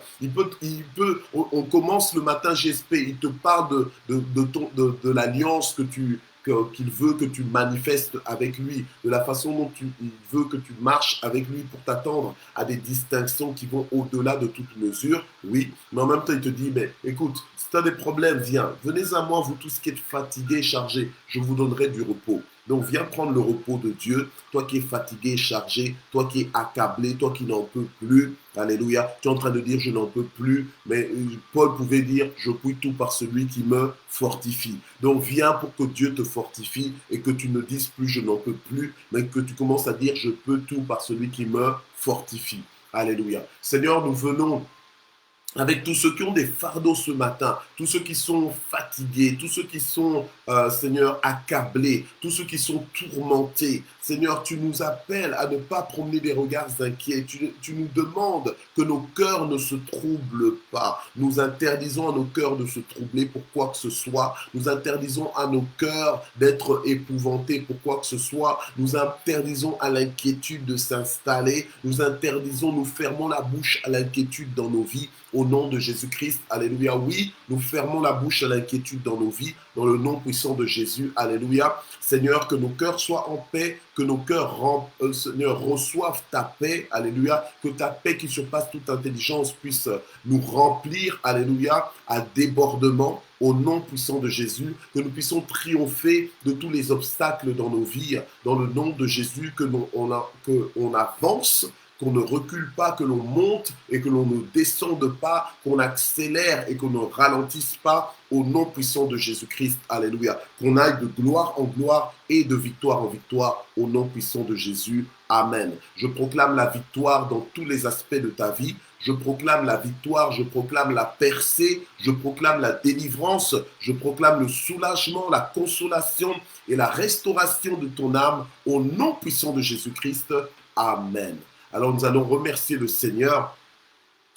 On commence le matin GSP, il te parle de l'alliance qu'il veut que tu manifestes avec lui, de la façon dont il veut que tu marches avec lui pour t'attendre à des distinctions qui vont au-delà de toute mesure, oui, mais en même temps il te dit, mais écoute, si tu as des problèmes, viens, venez à moi, vous tous qui êtes fatigués, chargés, je vous donnerai du repos. Donc viens prendre le repos de Dieu, toi qui es fatigué, chargé, toi qui es accablé, toi qui n'en peux plus. Alléluia. Tu es en train de dire je n'en peux plus, mais Paul pouvait dire je puis tout par celui qui me fortifie. Donc viens pour que Dieu te fortifie et que tu ne dises plus je n'en peux plus, mais que tu commences à dire je peux tout par celui qui me fortifie. Alléluia. Seigneur, nous venons avec tous ceux qui ont des fardeaux ce matin, tous ceux qui sont fatigués, tous ceux qui sont, Seigneur, accablés, tous ceux qui sont tourmentés. Seigneur, tu nous appelles à ne pas promener des regards inquiets. Tu nous demandes que nos cœurs ne se troublent pas. Nous interdisons à nos cœurs de se troubler pour quoi que ce soit. Nous interdisons à nos cœurs d'être épouvantés pour quoi que ce soit. Nous interdisons à l'inquiétude de s'installer. Nous fermons la bouche à l'inquiétude dans nos vies. Au nom de Jésus-Christ, alléluia. Oui, nous fermons la bouche à l'inquiétude dans nos vies, dans le nom puissant de Jésus, alléluia. Seigneur, que nos cœurs soient en paix, que nos cœurs, Seigneur, reçoivent ta paix, alléluia. Que ta paix qui surpasse toute intelligence puisse nous remplir, alléluia, à débordement, au nom puissant de Jésus. Que nous puissions triompher de tous les obstacles dans nos vies, dans le nom de Jésus, qu'on avance, qu'on ne recule pas, que l'on monte et que l'on ne descende pas, qu'on accélère et qu'on ne ralentisse pas, au nom puissant de Jésus-Christ. Alléluia. Qu'on aille de gloire en gloire et de victoire en victoire, au nom puissant de Jésus. Amen. Je proclame la victoire dans tous les aspects de ta vie. Je proclame la victoire, je proclame la percée, je proclame la délivrance, je proclame le soulagement, la consolation et la restauration de ton âme, au nom puissant de Jésus-Christ. Amen. Alors nous allons remercier le Seigneur.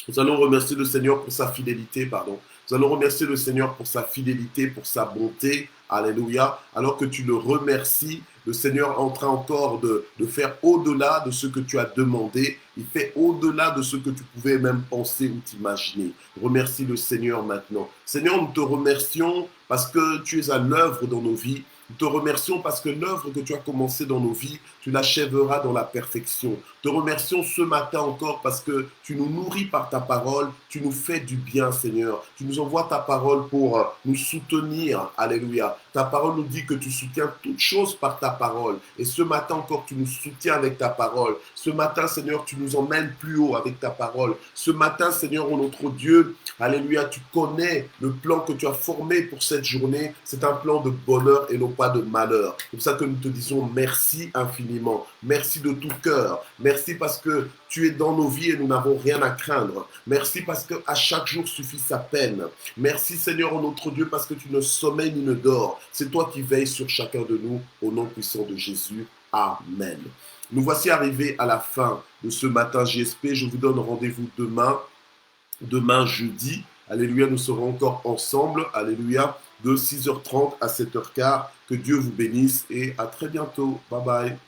Nous allons remercier le Seigneur pour sa fidélité, pardon. Nous allons remercier le Seigneur pour sa fidélité, pour sa bonté. Alléluia. Alors que tu le remercies, le Seigneur est en train encore de faire au-delà de ce que tu as demandé. Il fait au-delà de ce que tu pouvais même penser ou t'imaginer. Remercie le Seigneur maintenant. Seigneur, nous te remercions parce que tu es à l'œuvre dans nos vies. Nous te remercions parce que l'œuvre que tu as commencée dans nos vies, tu l'achèveras dans la perfection. Te remercions ce matin encore parce que tu nous nourris par ta parole, tu nous fais du bien, Seigneur. Tu nous envoies ta parole pour nous soutenir. Alléluia. Ta parole nous dit que tu soutiens toutes choses par ta parole. Et ce matin encore, tu nous soutiens avec ta parole. Ce matin, Seigneur, tu nous emmènes plus haut avec ta parole. Ce matin, Seigneur, oh notre Dieu, alléluia, tu connais le plan que tu as formé pour cette journée. C'est un plan de bonheur et non pas de malheur. C'est pour ça que nous te disons merci infiniment. Merci de tout cœur. Merci parce que tu es dans nos vies et nous n'avons rien à craindre. Merci parce qu'à chaque jour suffit sa peine. Merci Seigneur, oh notre Dieu, parce que tu ne sommeilles ni ne dors. C'est toi qui veilles sur chacun de nous, au nom puissant de Jésus. Amen. Nous voici arrivés à la fin de ce matin GSP. Je vous donne rendez-vous demain jeudi. Alléluia, nous serons encore ensemble. Alléluia, de 6h30 à 7h15. Que Dieu vous bénisse et à très bientôt. Bye bye.